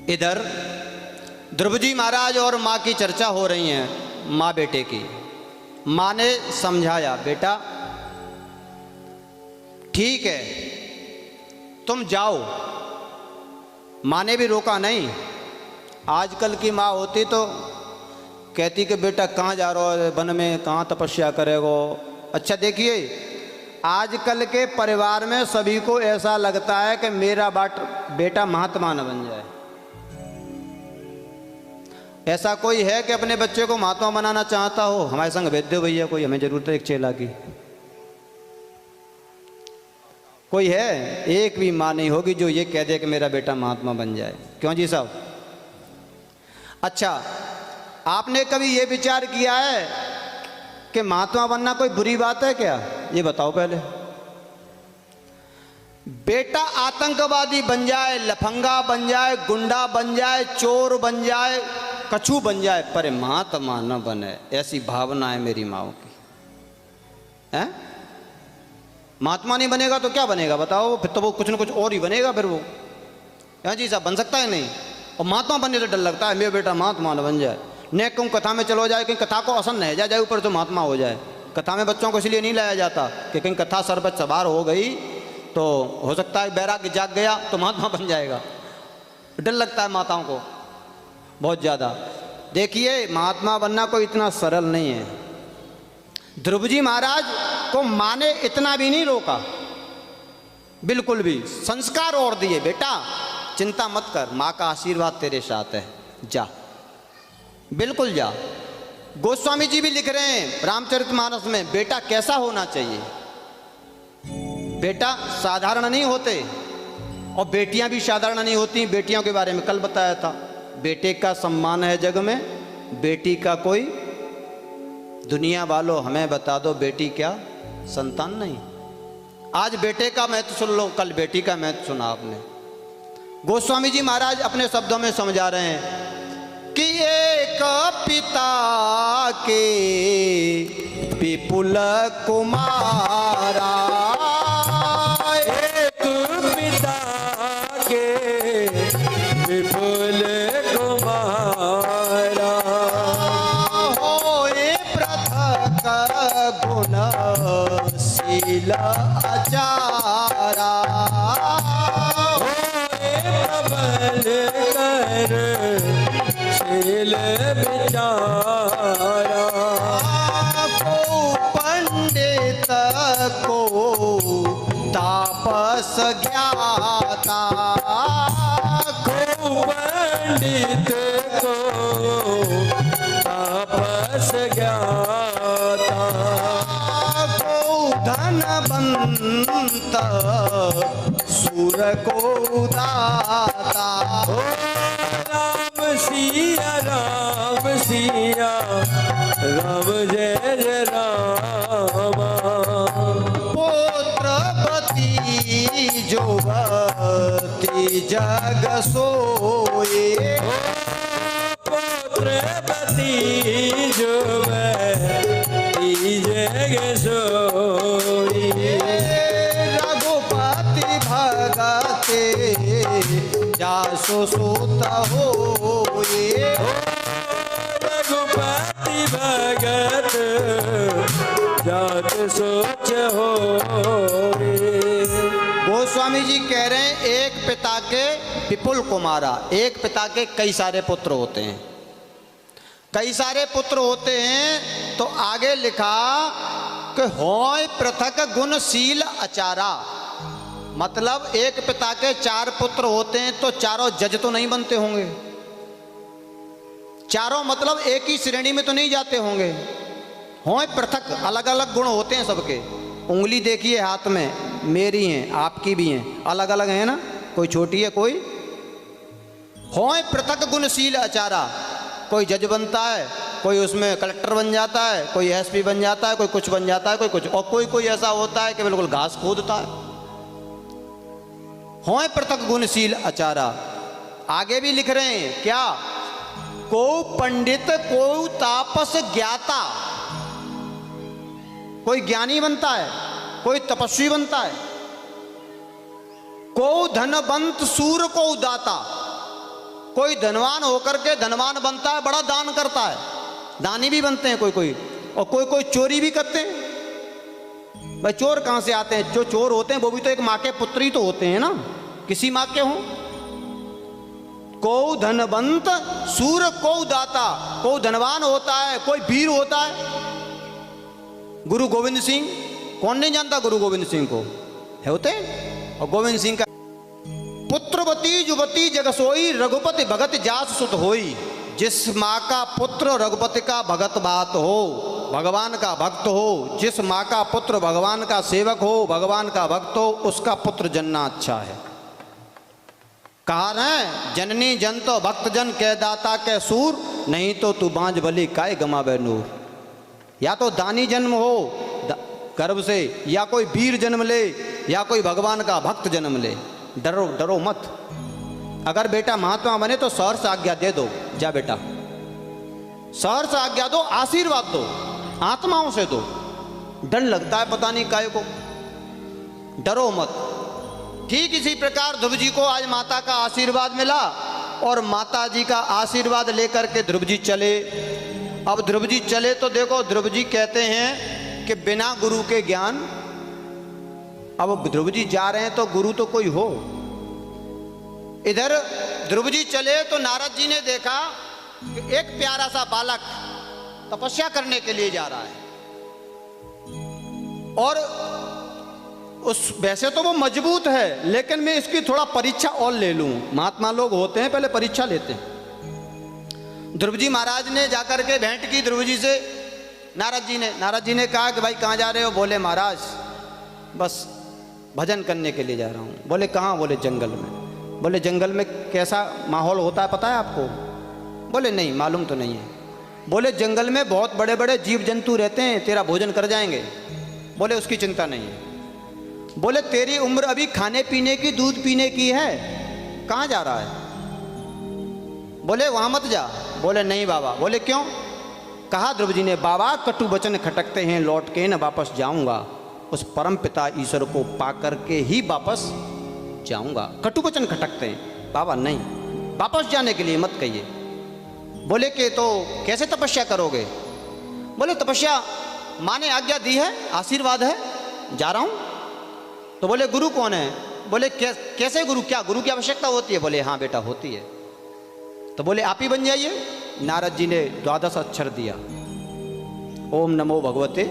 इधर ध्रुव जी महाराज और माँ की चर्चा हो रही है, माँ बेटे की। माँ ने समझाया, बेटा ठीक है तुम जाओ। माँ ने भी रोका नहीं। आजकल की माँ होती तो कहती कि बेटा कहाँ जा रहे हो, वन में कहाँ तपस्या करेगो। अच्छा देखिए, आजकल के परिवार में सभी को ऐसा लगता है कि मेरा बेटा महात्मा न बन जाए। ऐसा कोई है कि अपने बच्चे को महात्मा बनाना चाहता हो? हमारे संग भेज दो भैया, कोई हमें जरूरत है एक चेला की। कोई है? एक भी माँ नहीं होगी जो ये कह दे कि मेरा बेटा महात्मा बन जाए। क्यों जी साहब? अच्छा, आपने कभी ये विचार किया है कि महात्मा बनना कोई बुरी बात है क्या? ये बताओ पहले। बेटा आतंकवादी बन जाए, लफंगा बन जाए, गुंडा बन जाए, चोर बन जाए, कछू बन जाए, पर महात्मा न बने, ऐसी भावना है मेरी माओ की। हैं? महात्मा नहीं बनेगा तो क्या बनेगा बताओ? फिर तो वो कुछ न कुछ और ही बनेगा फिर वो। हाँ जी साहब, बन सकता है नहीं? और महात्मा बनने से डर लगता है, मेरा बेटा महात्मा न बन जाए। न कहूँ कथा में चलो जाए, कहीं कथा को असर न जाए ऊपर तो महात्मा हो जाए। कथा में बच्चों को इसलिए नहीं लाया जाता कि कहीं कथा सर पर सवार हो गई तो हो सकता है बैराग्य जाग गया तो महात्मा बन जाएगा। डर लगता है माताओं को बहुत ज़्यादा। देखिए, महात्मा बनना कोई इतना सरल नहीं है। ध्रुव जी महाराज को माँ ने इतना भी नहीं रोका, बिल्कुल भी। संस्कार और दिए, बेटा चिंता मत कर, माँ का आशीर्वाद तेरे साथ है, जा बिल्कुल जा। गोस्वामी जी भी लिख रहे हैं रामचरितमानस में, बेटा कैसा होना चाहिए। बेटा साधारण नहीं होते और बेटियां भी साधारण नहीं होती। बेटियों के बारे में कल बताया था, बेटे का सम्मान है जग में, बेटी का कोई। दुनिया वालों हमें बता दो, बेटी क्या संतान नहीं? आज बेटे का महत्व सुन लो, कल बेटी का महत्व सुना आपने। गोस्वामी जी महाराज अपने शब्दों में समझा रहे हैं कि एक पिता के विपुल कुमारा, एक पिता के विपुल कुमारा, होए पृथक गुणशील आचारा, होए प्रबल कर शील विचारा, को पंडित को तापस ज्ञाता, को पंडित को तापस ज्ञाता, को धनवंत सुर को दाता। राम सिया राम सिया राम जय जय राम, पुत्रपति जोवती जग सोए, पुत्रपति जोवती जग सोई, रघुपति भगते जासु सुत होए, रघुपति भगत जात सोच होए। गोस्वामी जी कह रहे हैं एक पिता के विपुल कुमारा, एक पिता के कई सारे पुत्र होते हैं। कई सारे पुत्र होते हैं तो आगे लिखा कि होय पृथक गुणशील आचारा। मतलब एक पिता के 4 पुत्र होते हैं तो चारों जज तो नहीं बनते होंगे। चारों मतलब एक ही श्रेणी में तो नहीं जाते होंगे। होय पृथक, अलग अलग गुण होते हैं सबके। उंगली देखिए हाथ में, मेरी हैं आपकी भी हैं, अलग अलग है ना, कोई छोटी है कोई। होय पृथक गुणशील आचारा, कोई जज बनता है, कोई उसमें कलेक्टर बन जाता है, कोई एसपी बन जाता है, कोई कुछ बन जाता है, कोई कुछ, और कोई कोई ऐसा होता है कि बिल्कुल घास खोदता है। होय पृथक गुणशील आचारा। आगे भी लिख रहे हैं क्या, को पंडित को तापस ज्ञाता, कोई ज्ञानी बनता है, कोई तपस्वी बनता है, को धनवंत सूर को दाता, कोई धनवान होकर के धनवान बनता है, बड़ा दान करता है, दानी भी बनते हैं कोई कोई, और कोई कोई चोरी भी करते हैं। भाई चोर कहाँ से आते हैं? जो चोर होते हैं वो भी तो एक माँ के पुत्र ही तो होते हैं ना, किसी माँ के हों। को धनवंत सूर को दाता, को धनवान होता है, कोई वीर होता है। गुरु गोविंद सिंह, कौन नहीं जानता गुरु गोविंद सिंह को, है होते हैं। और गोविंद सिंह का पुत्रवती जुवती जगसोई, रघुपति भगत जास सुत होई। जिस माँ का पुत्र रघुपति का भगत बात हो, भगवान का भक्त हो, जिस माँ का पुत्र भगवान का सेवक हो, भगवान का भक्त हो, उसका पुत्र जन्ना अच्छा है। कहा है जननी जन तो भक्त जन कह दाता के सूर, नहीं तो तू बांझ भली काय गमावे नूर। या तो दानी जन्म हो गर्भ से, या कोई वीर जन्म ले, या कोई भगवान का भक्त जन्म ले। डरो डरो मत। अगर बेटा महात्मा बने तो सहर्ष आज्ञा दे दो, जा बेटा सहर्ष आज्ञा दो, आशीर्वाद दो, आत्माओं से दो। डर लगता है पता नहीं काय को, डरो मत। ठीक इसी प्रकार ध्रुव जी को आज माता का आशीर्वाद मिला, और माता जी का आशीर्वाद लेकर के ध्रुव जी चले। अब ध्रुव जी चले तो देखो, ध्रुव जी कहते हैं कि बिना गुरु के ज्ञान। अब ध्रुव जी जा रहे हैं तो गुरु तो कोई हो। इधर ध्रुव जी चले तो नारद जी ने देखा कि एक प्यारा सा बालक तपस्या करने के लिए जा रहा है, और उस वैसे तो वो मजबूत है, लेकिन मैं इसकी थोड़ा परीक्षा और ले लूं। महात्मा लोग होते हैं पहले परीक्षा लेते हैं। ध्रुव जी महाराज ने जाकर के भेंट की ध्रुव जी से। नारद जी ने कहा कि भाई कहाँ जा रहे हो? बोले महाराज बस भजन करने के लिए जा रहा हूँ। बोले कहाँ? बोले जंगल में। बोले जंगल में कैसा माहौल होता है पता है आपको? बोले नहीं, मालूम तो नहीं है। बोले जंगल में बहुत बड़े बड़े जीव जंतु रहते हैं, तेरा भोजन कर जाएंगे। बोले उसकी चिंता नहीं है। बोले तेरी उम्र अभी खाने पीने की, दूध पीने की है, कहाँ जा रहा है? बोले वहाँ मत जा। बोले नहीं बाबा। बोले क्यों? कहा ध्रुव जी ने, बाबा कटु वचन खटकते हैं, लौट के न वापस जाऊंगा, उस परम पिता ईश्वर को पा करके ही वापस जाऊंगा। कटु वचन खटकते हैं बाबा, नहीं, वापस जाने के लिए मत कहिए। बोले कि तो कैसे तपस्या करोगे? बोले तपस्या माँ ने आज्ञा दी है, आशीर्वाद है, जा रहा हूँ। तो बोले गुरु कौन है? बोले कैसे गुरु, क्या गुरु की आवश्यकता होती है? बोले हाँ बेटा होती है। तो बोले आप ही बन जाइए। नारद जी ने 12 अक्षर दिया, ओम नमो भगवते।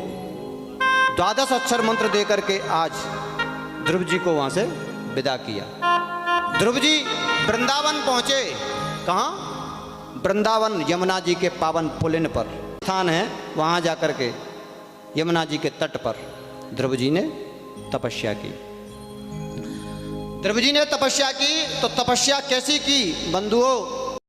12 अक्षर मंत्र दे करके आज ध्रुव जी को वहां से विदा किया। ध्रुव जी वृंदावन पहुंचे। कहाँ? वृंदावन, यमुना जी के पावन पुलिन पर स्थान है, वहां जाकर के यमुना जी के तट पर ध्रुव जी ने तपस्या की। ध्रुव जी ने तपस्या की तो तपस्या कैसी की बंधुओं?